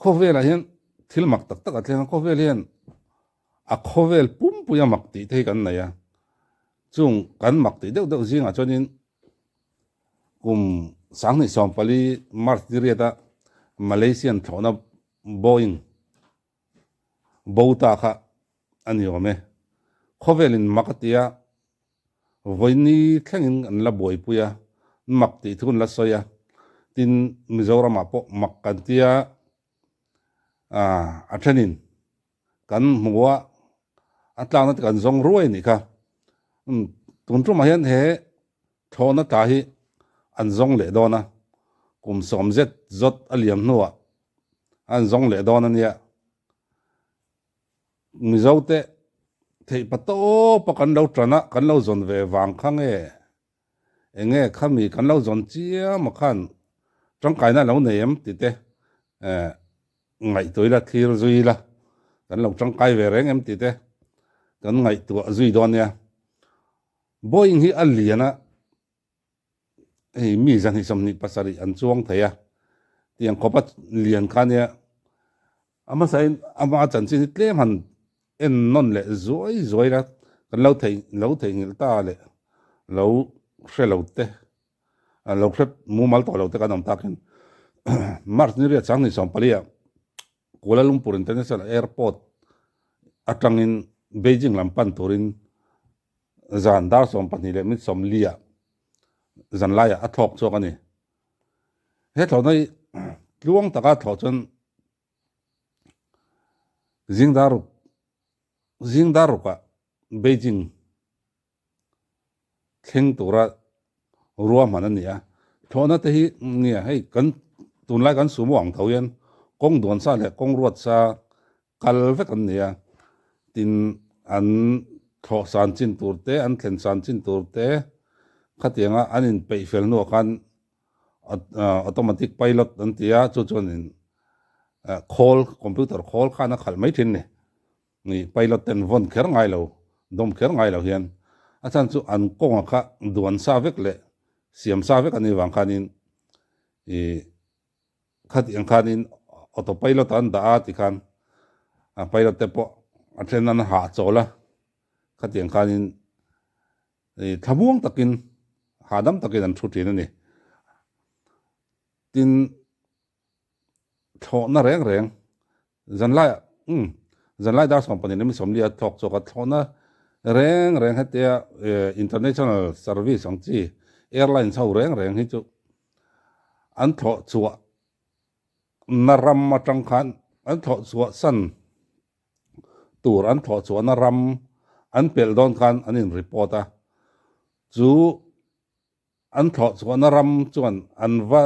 khovel hian thil mak tak tak atlen khovel hian a khovel pum puya mak ti thei kan nei a chung kan mak ti deuh deuh zinga chuanin kum sang ni som pali mars riata Malaysian thona Boeing bouta kha ani ome khovelin makatia voini thlengin an la boi puya mak ti thun la soya tin Mizoram apo makkantia athenin kan muwa atlang na kan zong ruai ni kha tun tru ma hian he thona ta hi an zong le dona kum somzet zot aliam nuwa an zong le dona nia mizote thei pato pa kan lo trana kan lo zon ve wang khang enge khami kan lo zon chia ma khan trong kai na lo neem ti te ngai toila thir zuila kan lo trong kai ve reng em ti te kan ngai tu zui don ya Boeing hi aliana ei mi zan hi somni pasari an chuang theya tiang kopat lian khania ama sain ama chan chi tlem han en non le zoi zoi la kan lo thei ngil ta le lo shelo te lo khrep mu mal to lo te kan am takin mars ni ria chang ni som palia Kuala Lumpur International Airport atangin Beijing lampan turin zan dar som pani le mit som lia zan laya athok chok ani he thonai luang taka tho chon zingdaru ka Beijing theng tura ruwa manania thona te hi nia hei kan tunlai kan sumo ang thoyen kong don sa le kong ruat sa kal ve kan nia tin an tho san chin turte an thlen san chin turte khatianga anin peifel no kan automatic pilot an tia chu chuanin call computer call khana khal mai thin ni pilot ten von kher ngai lo dom kher ngai lo hian achan chu an konga kha duan sa vek le siam sa vek ani wang khanin khatiang khanin autopilot an da ti khan pilot te po atlen an ha chola khatiang khanin thamuang takin hadam takin an thutin ani tin thona reng zanlai das company ni som lia thok choka thona reng hatia international service ang chi airline sau reng hi chu an tho chuwa naram matang khan an tho chuwa san tur an tho chuwa naram an pel don khan anin reporta chu an tho chuwa naram chuan an va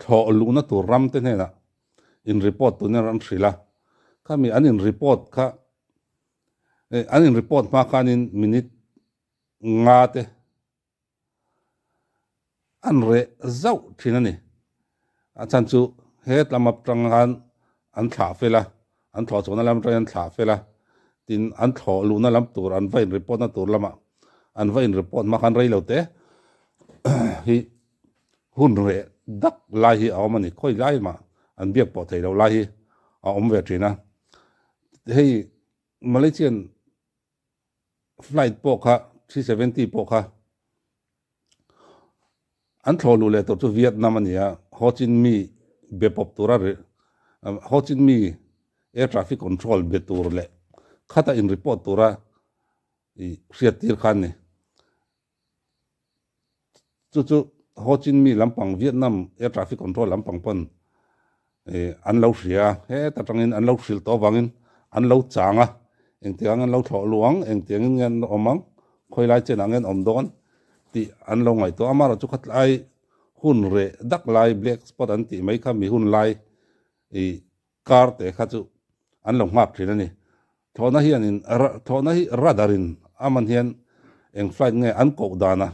tho luna tur ram te na in report tu ne ran thrila khami anin report kha anin report ma khanin minute nga te an re zau thinani achan chu het lamap tangan an thla fela an tho chona lam tran thla fela tin an tho luna lam tur an vain report na tur lama an vain report ma khan rei lo te hi hun re dak lai hi awmani khoi lai ma an biak po thei lo lai hi a om ve trina hei Malaysian flight po kha 370 po kha an tholu le to chu Vietnam ania Ho Chi Minh be pop tura re Ho Chi Minh air traffic control be tur le khata in report tura I khiatir khan ni chu Ho Chi Minh lampang Vietnam air traffic control lampang pon an lo hria he ta tangin an lo hril to wangin an lo changa eng tiang an lo tho luang eng tiang ngen omang khoi lai chen angen om don ti an lo ngai to amara chu khat lai hun re dak lai black spot an ti mai kha mi hun lai car te kha chu an lo ngak thin ani thona hi anin thona hi radarin aman hian eng flight nge an ko dana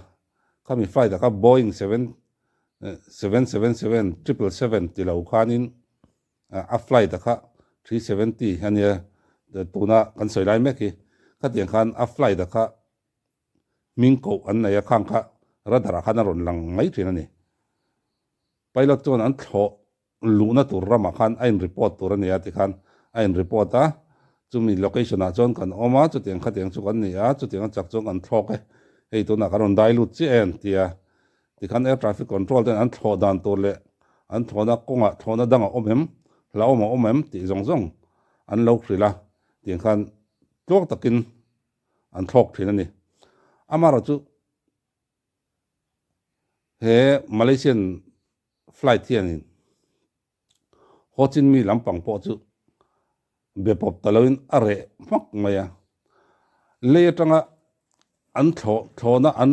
khami flight ka Boeing 777 777 ti lo khanin a flight kha 370 ania tuna kan soi lai mek hi khatiang khan a flight kha mingko an naya khang kha radar khan ron lang ngai thin ani pilot ton an tho luna tur rama khan a in report tur ania ti khan a in report a chumi location a chon kan oma chu tiang kha tiang chu kan ni a chu tiang chak chong an thlok e hei tu na karon dai lut chi en tia ti khan air traffic control ten an thlo dan tur le an thlona konga thlona danga omem la oma omem ti zong zong an lo thrila tiang khan tlok takin an thlok thin ani amaro chu he Malaysian flight hianin Ho Chi Minh lampang po chu be pop taloin are mak maya le tanga an thona an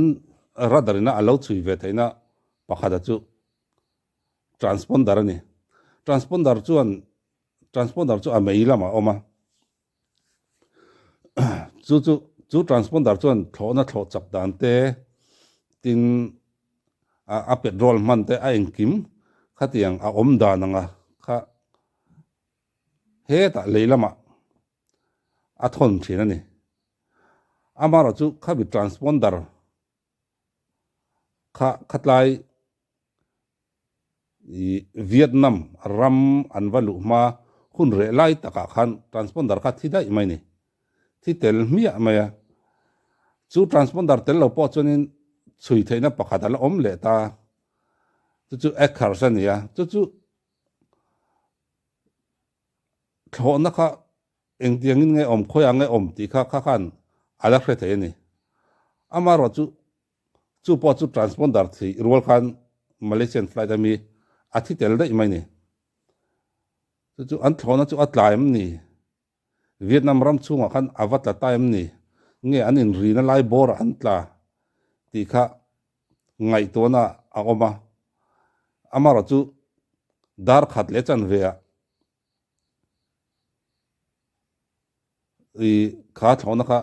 radarina alo chui ve thaina pakhada chu transponder ani transponder chu a meila ma oma chu transponder chuan thona thlo chak dan te tin a petrol man te a engkim khatiang a om dananga kha he ta leilama a thon thin ani amaro chu kha bi transponder kha khatlai Vietnam ram anvalu ma hun re lai taka khan transponder kha thidai mai ni thi tel mia maya chu transponder tel lo po chunin chui theina pakhat al om le ta chu ekhar sania chu thona kha engtiang in nge om khoya nge om ti kha khan ala khre the ni amaro chu po chu transponder thi rol khan Malaysian flight ami athi tel dai mai ni chu an thona chu atlaim ni Vietnam ram chunga khan awatla time ni nge anin rina lai bor an tla ti kha ngai to na agoma amaro chu dar khat le chan ve a i kha thona kha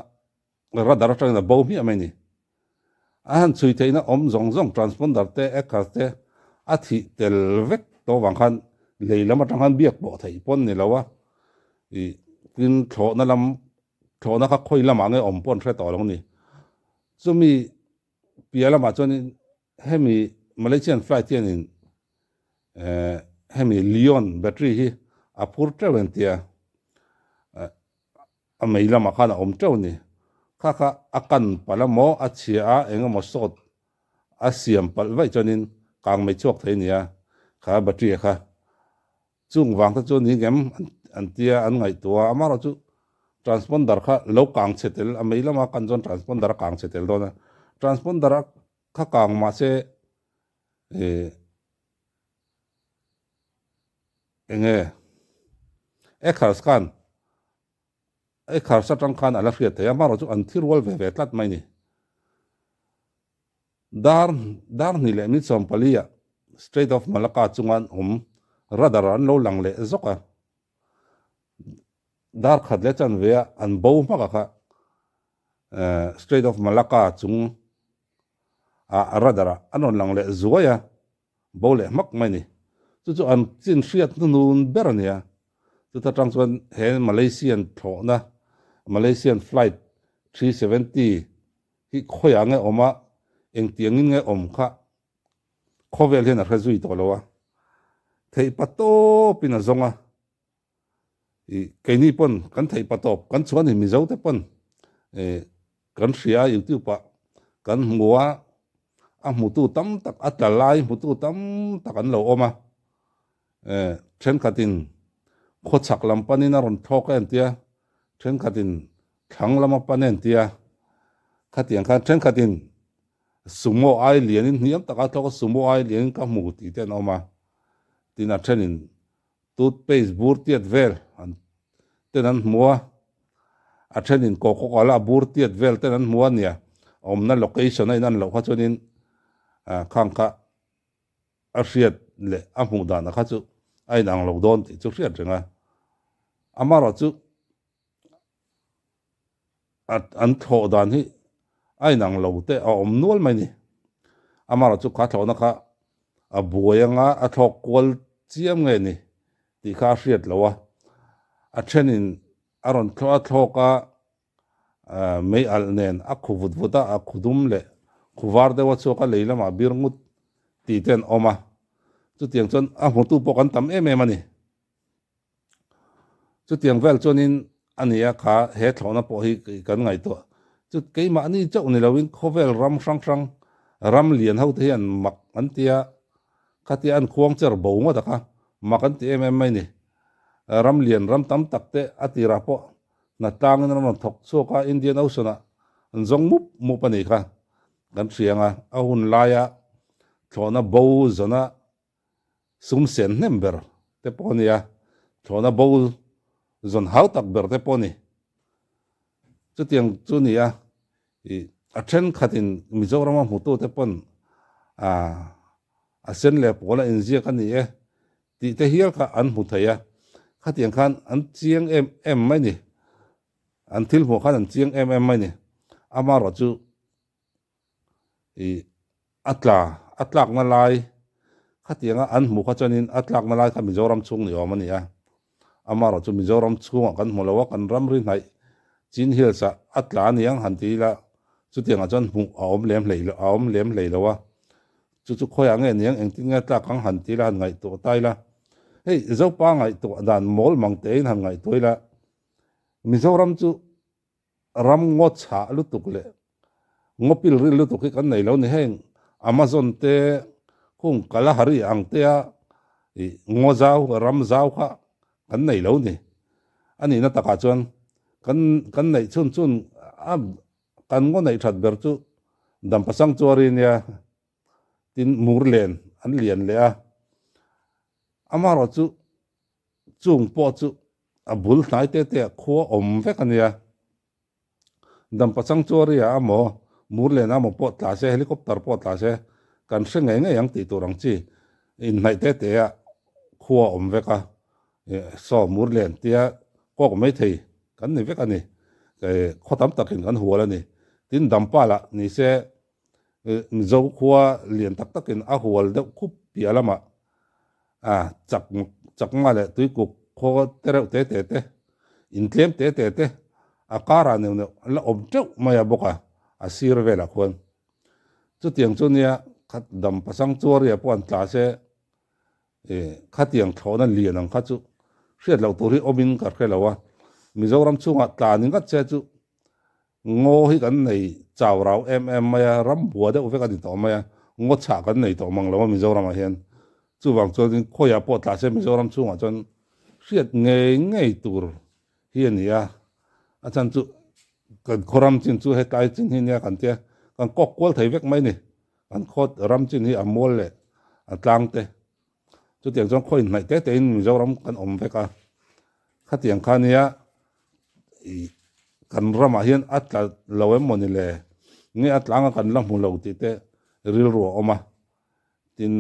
radar tang na bo mi amai ni an chui theina om zong zong transponder te ekhar te athi tel vek to wang khan leilama tang han biak bo thai pon ni lawa i kin thona kha khoi lama nge om pon thre to long ni chumi piala ma chon hemi Malaysian flight hianin hemi Leon battery hi a phur trewen tia a meila ma khana om trew ni kha akan palamo a chia a enga mo sot a siam pal vai chonin kang me chok thei nia kha battery kha chung wang ta chu ni gem an tia an ngai tua amaro chu transponder kha lo kang chetel a meila ma kan jon transponder kang chetel dona transponder kha kang ma se enge ekhar scan ekhar satang khan ala hriat te amaro chu an thirwal ve ve tlat mai ni dar ni le mi chompalia Strait of Malacca chungan radar an lo lang le zoka dar khat le chan ve an bo ma kha Strait of Malacca chung a radar anon lang le zuaya bo le mak mai ni chu an chin hriat nun berania chu ta tang chuan he Malaysian thona Malaysian flight 370 hi khoya nge oma engtiang in nge om kha khovel hen a khazui to lowa thei pato pina zonga i keini pon kan thei patop kan chuan hi mi zo te pon kan hria YouTube pa kan muwa a mutu tam tak atalai mutu tam tak an lo oma then khatin khochak lam panin a ron thok en tia then khatin thang lama panen tia khatiang khan then khatin sumo ai lianin niam taka thok sumo ai lianin ka mu ti ten oma tina thenin toothpaste bur tiat vel an tenan muwa a thenin Coca-Cola bur tiat vel tenan muwa nia omna location ai nan lo kha chunin khang kha a hriat le a mu dana kha chu ai nang lo don ti chu hriat renga amaro chu an tho dan hi ai nang lo te a om nual mai ni amaro chu kha thona kha a buayanga a thok kwal chiam nge ni ti kha hriat lowa a thenin aron thoka mei al nen a khuvut vuta a khudum le khuwar dewa chu ka leilama birngut ti ten oma chu tiang chuan a hmu tu pawh kan tam em em ani chu tiang vel chuanin ania kha he thlawna pawh hi kan ngai to chu keimah ni chauh ni loin khawvel ram hrang hrang ram lian ho te hian mak an tia khatia an khuang cher bo ma taka mak an ti em em mai ni ram lian ram tam tak te atira pawh na tang na thok choka Indian Ocean a zong mup ani kha kan hrianga a hun laia thlawna bo zona sum sen hnem ber te pawh ania thlawna bo zon hau tak ber te pawh ni chu tiang chu nia a then khatin Mizoram a hmu tu te pon a sen le pawla inziak ani e ti te hial kha an hmu theia khatiang khan an chiang em mai ni an thil hmu khan an chiang em mai ni ama ro chu atlak na lai khatianga an hmu kha chanin atlak na lai kha Mizoram chung ni awm ani a ama ro chu Mizoram chung kan hmu lawa kan ram ri nai chin hills a atla niang han ti la chu tianga chon hmu awm lem hlei lawa chu khoya nge niang engtinga tla kang han ti la ngai to tai la hei zo pa ngai to dan mol mang te han ngai toila Mizoram chu ram ngo cha lu tuk le ngopil ri lu tuk kan nei lo ni heng Amazon te khung Kalahari ang te a ngo zau ram zau kha kan nei lo ni ani na taka chuan kan nei chun kan ngo nei that ber chu dam pasang chori nia tin murlen an lian le a amaro chu chung po chu a bul hnai te khuwa om vek ania dam pasang chori a mo murlen a mo po tla se helicopter po tla se kan hre nge yang ti turang chi in nai te a khuwa om veka so murlen tia ko mai thei kan ni vek ani khotam takin kan huala ni tin dampa la ni se zo khuwa lian tak takin a hual de khup pialama chak ma le tui kuk kho tereu te in tlem te a kara ne la om teu maya boka a sir vela khon chu tiang chu nia khat dam pasang chori a pon tla se khatiang thona lian ang kha chu hriat lo turi omin kar khelawa Mizoram chunga tlanin ka che chu ngo hi kan nei chaw rau em maya ram bua de uveka ni to maya ngo cha kan nei to mang lawa Mizoram a hian chu wang chuan khoya po tla se Mizoram chunga chon hriat ngei tur hian nia a chan chu kan khoram chin chu he tai chin hi nia kan tia kan kok kwal thei vek mai ni kan khot ram chin hi amol le atlang te chu tiang chon khoi nai te in Mizoram kan om veka khatiang khania kan rama hian atla lowem moni le nge atlanga kan lam hu lo ti te ril ro oma tin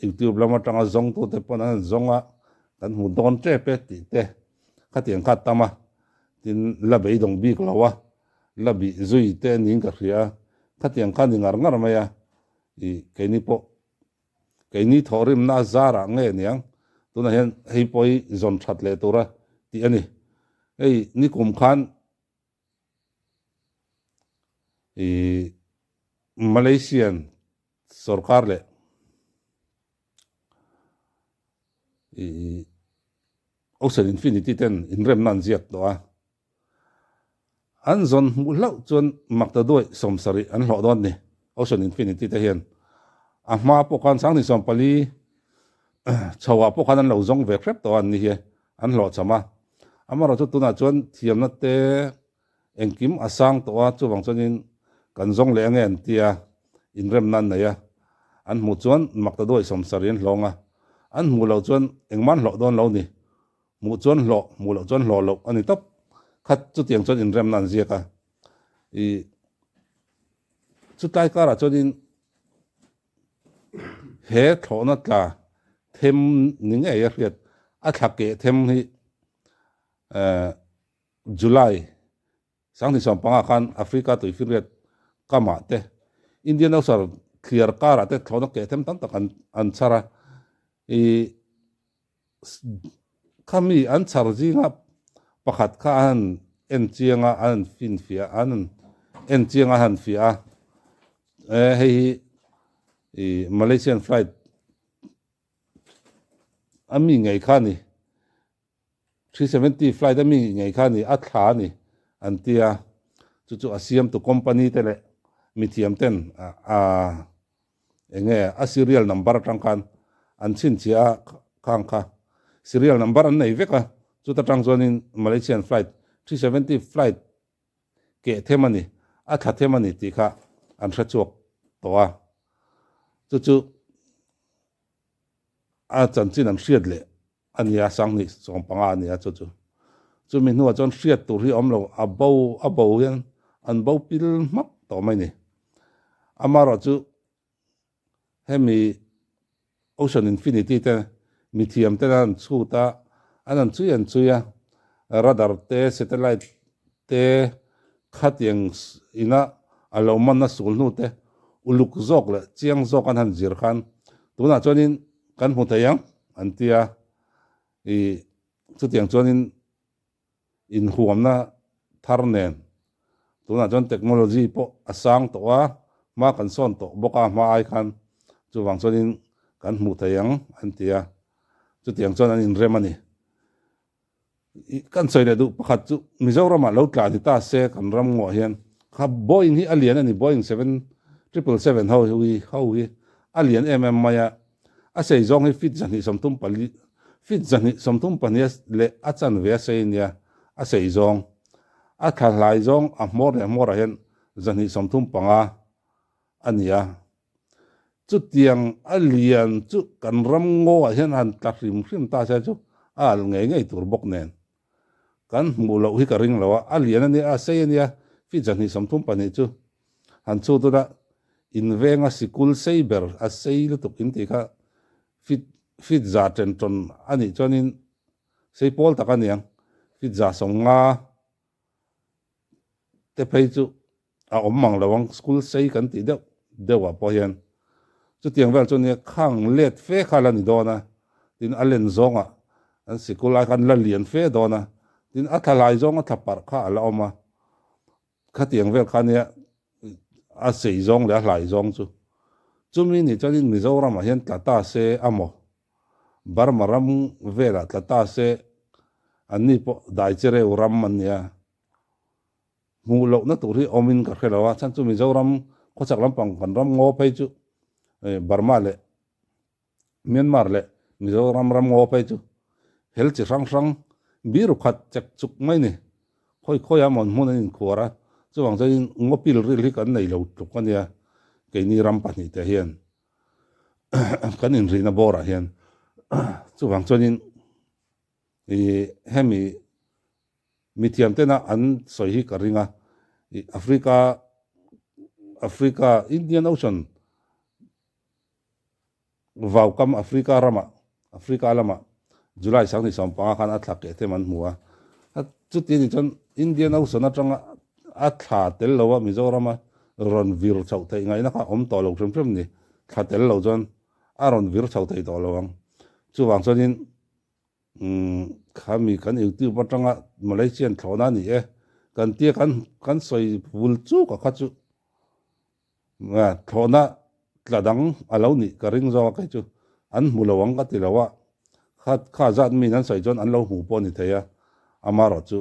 YouTube lama tanga zong tu te pon an zonga kan hu don tre pe ti te khatiang khat tama tin la bei dong bi klawa la bi zui te ning ka ria khatiang khan ngar ma ya keini po keini thorim na zara nge niang tuna hian hei poi zon that le tura ti ani ei ni kum khan Malaysian sarkar le Ocean Infinity ten in rem nan ziak to a an zon mu lau chuan makta doi somsari an hlo don ni Ocean Infinity te hian a hma po kan sang ni som pali chawa po kan an lo zong ve krep to an ni hi an hlo chama amaro chu tuna chuan thiam na te engkim asang to a chu wang chuanin kan zong le ngen tia in rem nan na ya an mu chuan makta doi somsarin hlonga an mu lo chuan engman hlo don lo ni mu chuan hlo mu lo chuan hlo lo ani top khat chu tiang chuan in rem nan ziaka chu tai kara chuanin he thona tla them ninge ya riat a thake them hi July sang ni som panga khan Africa to ifriat kama te Indian Ocean clear kara te thona ke them tam tak an chara kami an charji nga pakhat kha an en chianga an fin fia an en chianga han fia hei Malaysian flight ami ngai kha ni 370 flight ami ngai kha ni a thla ni an tia chu asiam to company te le mi thiam ten a enge a serial number tang kan an chin chia khang kha serial number an nei veka chu ta tang zonin Malaysian flight 370 flight ke themani a tha themani ti kha an thra chuak towa chu a chan chin an hriat le ania sang ni song panga ania chu mi nuwa chon hriat tur hi om lo a bo yan an bo pil mak to mai ni amaro chu hemi Ocean Infinity te mi thiam te an chu ta an chuya radar te satellite te khatiang ina alo man na sul nu te uluk zok le chiang zok an han zir khan tuna chonin kan hmu thayang an tia I chu tiang chonin in huam na thar nen tuna chon technology po asang to a ma kan son to boka ma ai khan chu wang chonin kan hmu thayang an tia chu tiang chon an in remani kan soi le du pakhat chu Mizoram lo tla ni ta se kan ram ngo hian kha Boeing hi alien ani Boeing 777 ho wi alien maya a sei zong hi fit jani somtum pali fit jani somtum pania le achan ve sei nia a sei zong a thalai zong a mor hian jani somtum panga ania chu tiang alien chu kan ram ngo hian han ta hrim ta sa chu al ngei tur bok nen kan hmu lo hi ka ring lo a lian ani a sei ania fi jani somthum pani chu han chu tu da in venga sikul saber a sei lu tuk in ti kha fit za ten ton ani chonin sei pol ta kaniang fit za songa te phei chu a om mang lawang school sei kan ti dewa po hian chu tiang vel chu ne khang let fe khala ni dona tin alen zonga an sikul a kan la lian fe dona tin a thalai zong a thapar kha ala oma kha tiang vel khania a sei zong le a hlai zong chumi ni chonin Mizoram a hian tlata se amo barmaram vela tlata se ani po dai chere uram mania mu lo na turi omin ka khelawa chan chu Mizoram khochak lampang kan ram ngo phei chu Burma le Myanmar le Mizoram ram ngo phei chu hel chi rang biru khat chak chuk mai ni khoi amon mun in khora chuwang chain ngopil ril hi kan nei lo tuk kania ke ni ram pani te hian kan in rina bora hian chuwang chonin hemi mithiam tena an soi hi karinga Africa Indian Ocean vào kam Africa lama July sang ni som panga khan athak ke te man muwa chu ti ni chon Indian Ocean atanga atha tel lowa Mizoram ron vir chau thei ngai na kha om to lo threm ni kha tel lo jon a ron vir chau thei to lowang chu wang chonin khami kan YouTube atanga Malaysian thona ni kan tia kan soi vul chu ka kha chu nga thona tladang alo ni ka ring zo ka chu an mulawang ka tilawa kha zat mi nan sai jon an lo hu po ni theya amaro chu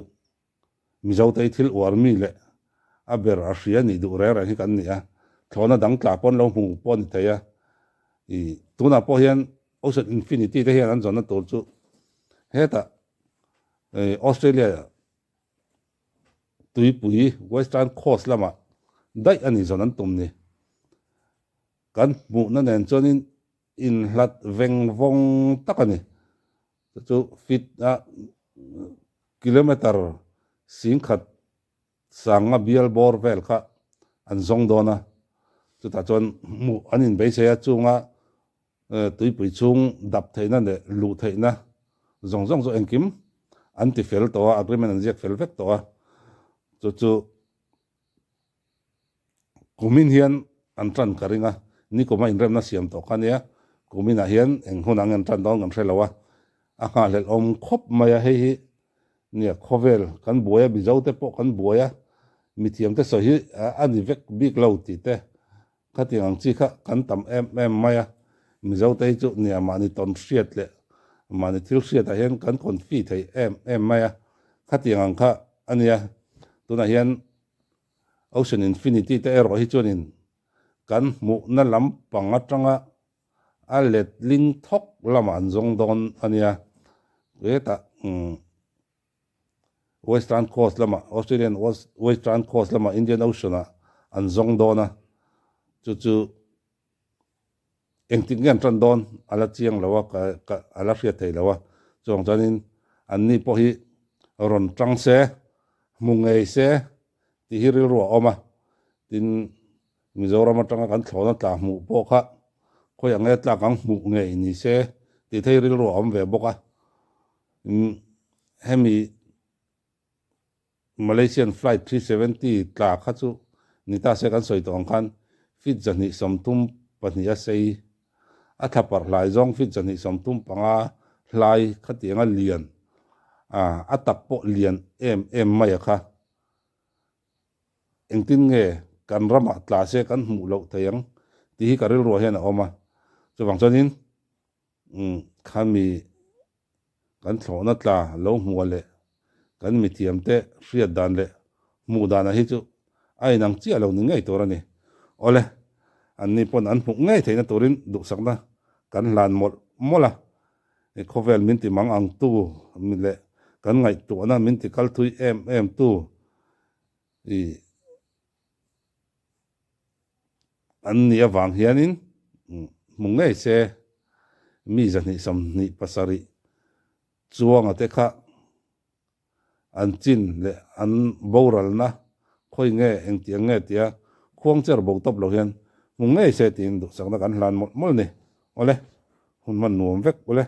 mizo te thil war mi le a ber a hria ni du re hi kan ni a thona dang tla pon lo hu po ni theya I tuna po hian Ocean Infinity te hian an zona tur chu heta Australia tuipui Western Coast lama dai ani zon an tum ni kan mu na nen chonin in hlat veng vong takani chu fit a kilometer singkhat sanga bial bor vel kha an zong dona chu ta chon mu anin be se chunga tuipui chung dap theina le lu theina zong zo engkim anti fel to agreement an jek fel vek to chu kumin hian an tran karinga ni ko ma in rem na siam to khania kumina hian eng hunang an tran dong kan thelawa a kha lel om khop maya hi nia khovel kan boya bizau te po kan boya mithiam te so hi ani vek big lo ti te khatiang chi kha kan tam em maya mizau te chu nia mani ton hriat le mà thil siat a hian kan kon fi thei em mai a kha tiang ang kha ania tuna hian Ocean Infinity te ero hi chuanin kan mu na lam panga tanga a let ling thok lama an zong don ania ta Western Coast lama Australian Western Coast lama Indian Ocean a an zong dona chu eng ting yan tran don ala chiang lawa ka ala hriat thei lawa chong chanin an ni po hi ron tang se mungei se ti hi ril ro oma tin Mizoram atanga kan thlona tla mu po kha khoi ange tla kang mu ngei ni se ti thei ril ro om ve boka hemi Malaysian flight 370 tla kha chu nita se kan soi tong khan fit jani somtum pahnia sei a thapar hlai zong fit jani somtum panga hlai khatianga lian a tak po lian em mai kha engtin nge kan rama tla se kan mu lo thayang ti hi karil ro hian a oma chuwang chuanin khami kan thlona tla lo hmuale kan mi thiam te hriat dan le mu dan a hi chu ai nang chi alo ni ngei torani ole an ni pon an hmu ngei theina turin du sakna kan hlan mola e khovel min ti mang ang tu mi le kan ngai tu na min ti kal thui em tu i an ni awang hianin mu ngei se mi zani som ni pasari chuanga te kha an chin le an boral na khoi nge eng tiang nge tia khuang cher bo top lo hian mu ngei se tin du sakna kan hlan mol ni ole hun man nuam vek ole